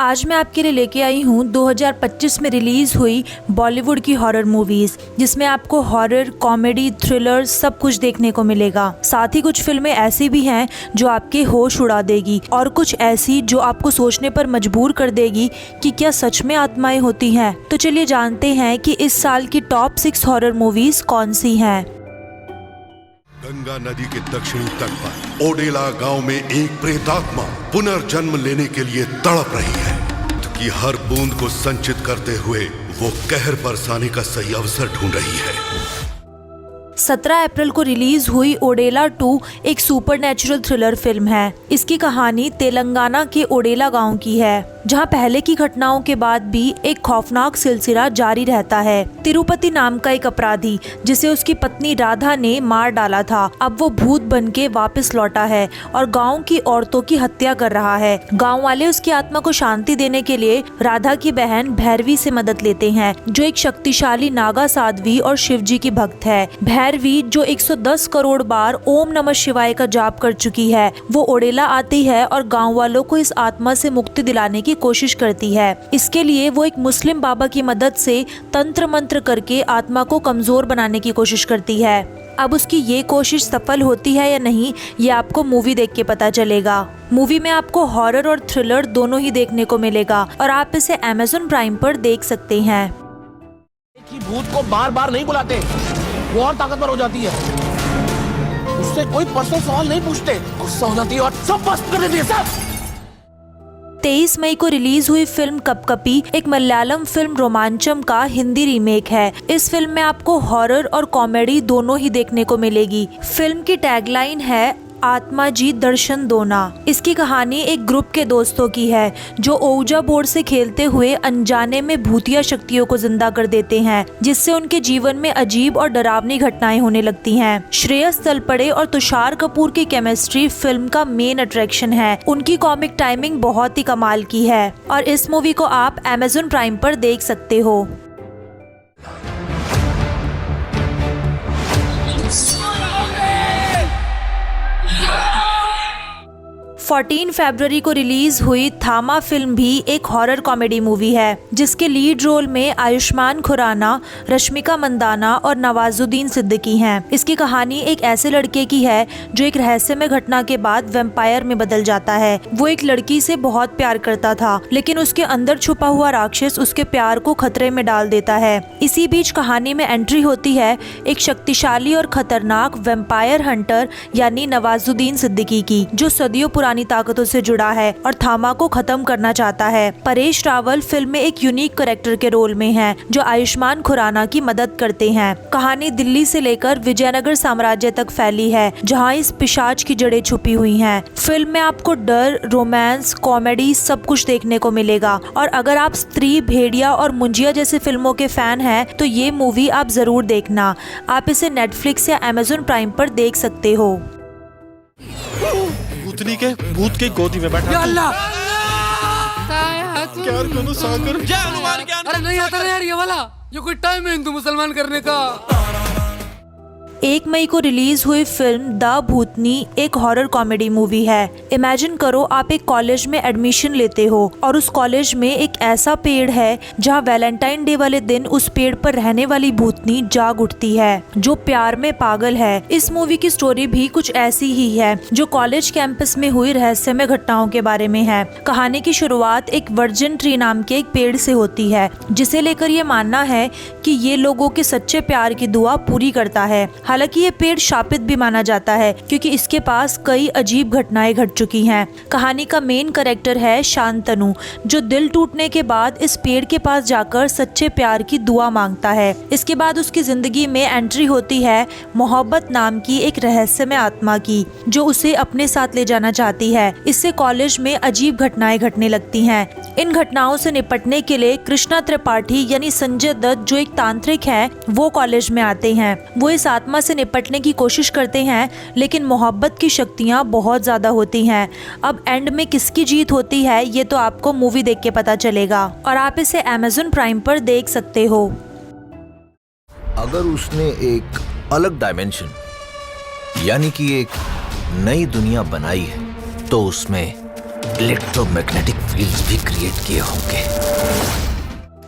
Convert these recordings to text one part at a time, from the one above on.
आज मैं आपके लिए लेके आई हूँ 2025 में रिलीज हुई बॉलीवुड की हॉरर मूवीज, जिसमें आपको हॉरर, कॉमेडी, थ्रिलर सब कुछ देखने को मिलेगा। साथ ही कुछ फिल्में ऐसी भी हैं जो आपके होश उड़ा देगी और कुछ ऐसी जो आपको सोचने पर मजबूर कर देगी कि क्या सच में आत्माएं होती हैं। तो चलिए जानते हैं कि इस साल की टॉप 6 हॉरर मूवीज कौन सी हैं। गंगा नदी के दक्षिणी तट पर ओडेला गांव में एक प्रेतात्मा पुनर्जन्म लेने के लिए तड़प रही है कि हर बूंद को संचित करते हुए वो कहर बरसाने का सही अवसर ढूंढ रही है। 17 अप्रैल को रिलीज हुई ओडेला 2 एक सुपरनैचुरल थ्रिलर फिल्म है। इसकी कहानी तेलंगाना के ओडेला गांव की है, जहां पहले की घटनाओं के बाद भी एक खौफनाक सिलसिला जारी रहता है। तिरुपति नाम का एक अपराधी, जिसे उसकी पत्नी राधा ने मार डाला था, अब वो भूत बन के वापस लौटा है और गांव की औरतों की हत्या कर रहा है। गांव वाले उसकी आत्मा को शांति देने के लिए राधा की बहन भैरवी से मदद लेते हैं, जो एक शक्तिशाली नागा साध्वी और शिव जी की भक्त है। भैरवी, जो 110 करोड़ बार ओम नमः शिवाय का जाप कर चुकी है, वो ओडेला आती है और गाँव वालों को इस आत्मा से मुक्ति दिलाने की कोशिश करती है। इसके लिए वो एक मुस्लिम बाबा की मदद से तंत्र मंत्र करके आत्मा को कमजोर बनाने की कोशिश करती है। अब उसकी ये कोशिश सफल होती है या नहीं, ये आपको मूवी देख के पता चलेगा। मूवी में आपको हॉरर और थ्रिलर दोनों ही देखने को मिलेगा और आप इसे Amazon प्राइम पर देख सकते हैं। भूत को बार बार नहीं बुलाते, वो और ताकतवर हो जाती है। उससे कोई पर्सनल सवाल नहीं पूछते, गुस्सा हो जाती है और सब बस्त कर देती है सब। 23 मई को रिलीज हुई फिल्म कपकपी एक मलयालम फिल्म रोमांचम का हिंदी रीमेक है। इस फिल्म में आपको हॉरर और कॉमेडी दोनों ही देखने को मिलेगी। फिल्म की टैगलाइन है आत्मा जी दर्शन दोना। इसकी कहानी एक ग्रुप के दोस्तों की है जो ओउजा बोर्ड से खेलते हुए अनजाने में भूतिया शक्तियों को जिंदा कर देते हैं, जिससे उनके जीवन में अजीब और डरावनी घटनाएं होने लगती हैं। श्रेयस तलपड़े और तुषार कपूर की केमिस्ट्री फिल्म का मेन अट्रैक्शन है। उनकी कॉमिक टाइमिंग बहुत ही कमाल की है और इस मूवी को आप Amazon प्राइम पर देख सकते हो। 14 फरवरी को रिलीज हुई थामा फिल्म भी एक हॉरर कॉमेडी मूवी है, जिसके लीड रोल में आयुष्मान खुराना, रश्मिका मंदाना और नवाजुद्दीन सिद्दीकी हैं। इसकी कहानी एक ऐसे लड़के की है जो एक रहस्यमय घटना के बाद वैम्पायर में बदल जाता है। वो एक लड़की से बहुत प्यार करता था, लेकिन उसके अंदर छुपा हुआ राक्षस उसके प्यार को खतरे में डाल देता है। इसी बीच कहानी में एंट्री होती है एक शक्तिशाली और खतरनाक वैम्पायर हंटर यानी नवाजुद्दीन सिद्दीकी की, जो सदियों पुरानी ताकतों से जुड़ा है और थामा को खत्म करना चाहता है। परेश रावल फिल्म में एक यूनिक कैरेक्टर के रोल में हैं, जो आयुष्मान खुराना की मदद करते हैं। कहानी दिल्ली से लेकर विजयनगर साम्राज्य तक फैली है, जहां इस पिशाच की जड़ें छुपी हुई हैं। फिल्म में आपको डर, रोमांस, कॉमेडी सब कुछ देखने को मिलेगा और अगर आप स्त्री, भेड़िया और मुंजिया जैसी फिल्मों के फैन हैं तो ये मूवी आप जरूर देखना। आप इसे नेटफ्लिक्स या Amazon प्राइम पर देख सकते हो। भूतनी के भूत के गोदी में बैठा। या अल्लाह! क्या करो सागर? जय हनुमान ज्ञान। अरे नहीं आता ना यार ये वाला, ये कोई टाइम है हिंदू मुसलमान करने का। 1 मई को रिलीज हुई फिल्म द भूतनी एक हॉरर कॉमेडी मूवी है। इमेजिन करो आप एक कॉलेज में एडमिशन लेते हो और उस कॉलेज में एक ऐसा पेड़ है जहां वैलेंटाइन डे वाले दिन उस पेड़ पर रहने वाली भूतनी जाग उठती है, जो प्यार में पागल है। इस मूवी की स्टोरी भी कुछ ऐसी ही है, जो कॉलेज कैंपस में हुई रहस्यमय घटनाओं के बारे में है। कहानी की शुरुआत एक वर्जिन ट्री नाम के एक पेड़ से होती है, जिसे लेकर ये मानना है कि ये लोगों के सच्चे प्यार की दुआ पूरी करता है। हालांकि ये पेड़ शापित भी माना जाता है, क्योंकि इसके पास कई अजीब घटनाएं घट चुकी हैं। कहानी का मेन कैरेक्टर है शांतनु, जो दिल टूटने के बाद इस पेड़ के पास जाकर सच्चे प्यार की दुआ मांगता है। इसके बाद उसकी जिंदगी में एंट्री होती है मोहब्बत नाम की एक रहस्यमय आत्मा की, जो उसे अपने साथ ले जाना चाहती है। इससे कॉलेज में अजीब घटनाएं घटने लगती हैं। इन घटनाओं से निपटने के लिए कृष्णा त्रिपाठी यानी संजय दत्त, जो एक तांत्रिक है, वो कॉलेज में आते हैं। वो इस आत्मा से निपटने की कोशिश करते हैं, लेकिन मोहब्बत की शक्तियां बहुत ज्यादा होती हैं। अब एंड में किसकी जीत होती है ये तो आपको मूवी देख के पता चलेगा और आप इसे Amazon प्राइम पर देख सकते हो। अगर उसने एक अलग डायमेंशन यानी कि एक नई दुनिया बनाई है, तो उसमें इलेक्ट्रोमैग्नेटिक फील्ड्स भी क्रिएट किए होंगे।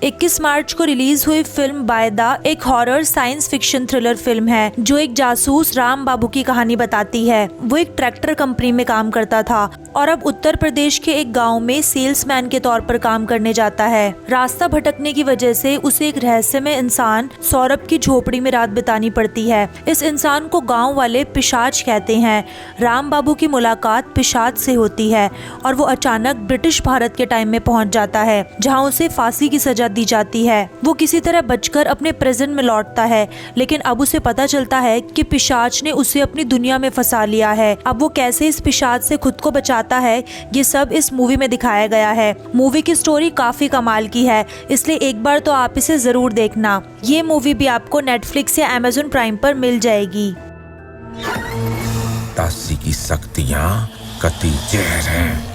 21 मार्च को रिलीज हुई फिल्म वायदा एक horror science fiction thriller film है जो एक जासूस राम बाबू की कहानी बताती है। वो एक ट्रैक्टर कंपनी में काम करता था और अब उत्तर प्रदेश के एक गांव में सेल्समैन के तौर पर काम करने जाता है। रास्ता भटकने की वजह से उसे एक रहस्यमय इंसान सौरभ की झोपड़ी में रात बितानी पड़ती है। इस इंसान को गांव वाले पिशाच कहते हैं। राम बाबू की मुलाकात पिशाच से होती है और वो अचानक ब्रिटिश भारत के टाइम में पहुंच जाता है जहां उसे फांसी की सजा दी जाती है। वो किसी तरह बचकर अपने प्रेजेंट में लौटता है, लेकिन अब उसे पता चलता है कि पिशाच ने उसे अपनी दुनिया में फंसा लिया है। अब वो कैसे इस पिशाच से खुद को बचाता है, ये सब इस मूवी में दिखाया गया है। मूवी की स्टोरी काफी कमाल की है, इसलिए एक बार तो आप इसे जरूर देखना। ये मूवी भी आपको नेटफ्लिक्स या Amazon प्राइम पर मिल जाएगी। दासी की शक्तियां कति जहर हैं।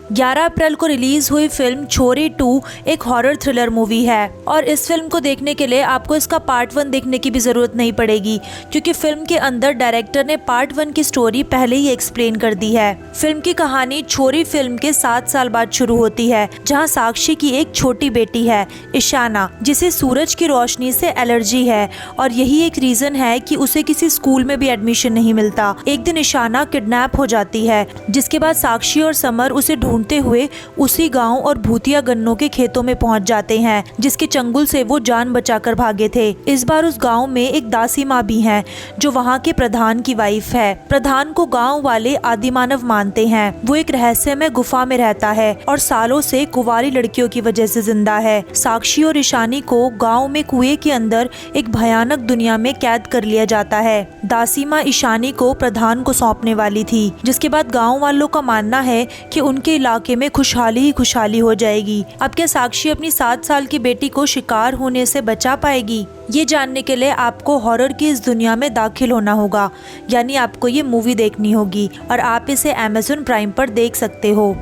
11 अप्रैल को रिलीज हुई फिल्म छोरी 2 एक हॉरर थ्रिलर मूवी है और इस फिल्म को देखने के लिए आपको इसका पार्ट 1 देखने की भी जरूरत नहीं पड़ेगी, क्योंकि फिल्म के अंदर डायरेक्टर ने पार्ट 1 की स्टोरी पहले ही एक्सप्लेन कर दी है। फिल्म की कहानी छोरी फिल्म के 7 साल बाद शुरू होती है, जहां साक्षी की एक छोटी बेटी है ईशाना, जिसे सूरज की रोशनी से एलर्जी है और यही एक रीजन है कि उसे किसी स्कूल में भी एडमिशन नहीं मिलता। एक दिन ईशाना किडनैप हो जाती है, जिसके बाद साक्षी और समर उसे ढूंढते हुए उसी गांव और भूतिया गन्नों के खेतों में पहुंच जाते हैं, जिसके चंगुल से वो जान बचाकर भागे थे। इस बार उस गांव में एक दासी माँ भी है जो वहाँ के प्रधान की वाइफ है। प्रधान को गांव वाले आदिमानव मानते हैं। वो एक रहस्यमय गुफा में रहता है और सालों से कुंवारी लड़कियों की वजह से जिंदा है। साक्षी और ईशानी को गाँव में कुएं के अंदर एक भयानक दुनिया में कैद कर लिया जाता है। दासी माँ ईशानी को प्रधान को सौंपने वाली थी, जिसके बाद गाँव वालों का मानना है कि उनके इलाके में खुशहाली ही खुशहाली हो जाएगी। अब क्या साक्षी अपनी 7 साल की बेटी को शिकार होने से बचा पाएगी? ये जानने के लिए आपको हॉरर की इस दुनिया में दाखिल होना होगा, यानी आपको ये मूवी देखनी होगी और आप इसे Amazon प्राइम पर देख सकते हो।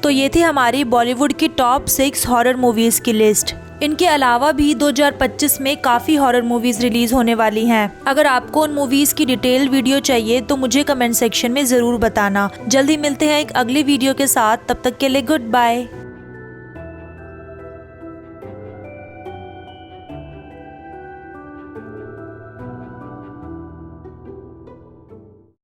तो ये थी हमारी बॉलीवुड की टॉप 6 हॉरर मूवीज की लिस्ट। इनके अलावा भी 2025 में काफ़ी हॉरर मूवीज़ रिलीज़ होने वाली हैं। अगर आपको उन मूवीज़ की डिटेल वीडियो चाहिए तो मुझे कमेंट सेक्शन में ज़रूर बताना। जल्दी मिलते हैं एक अगली वीडियो के साथ, तब तक के लिए गुड बाय।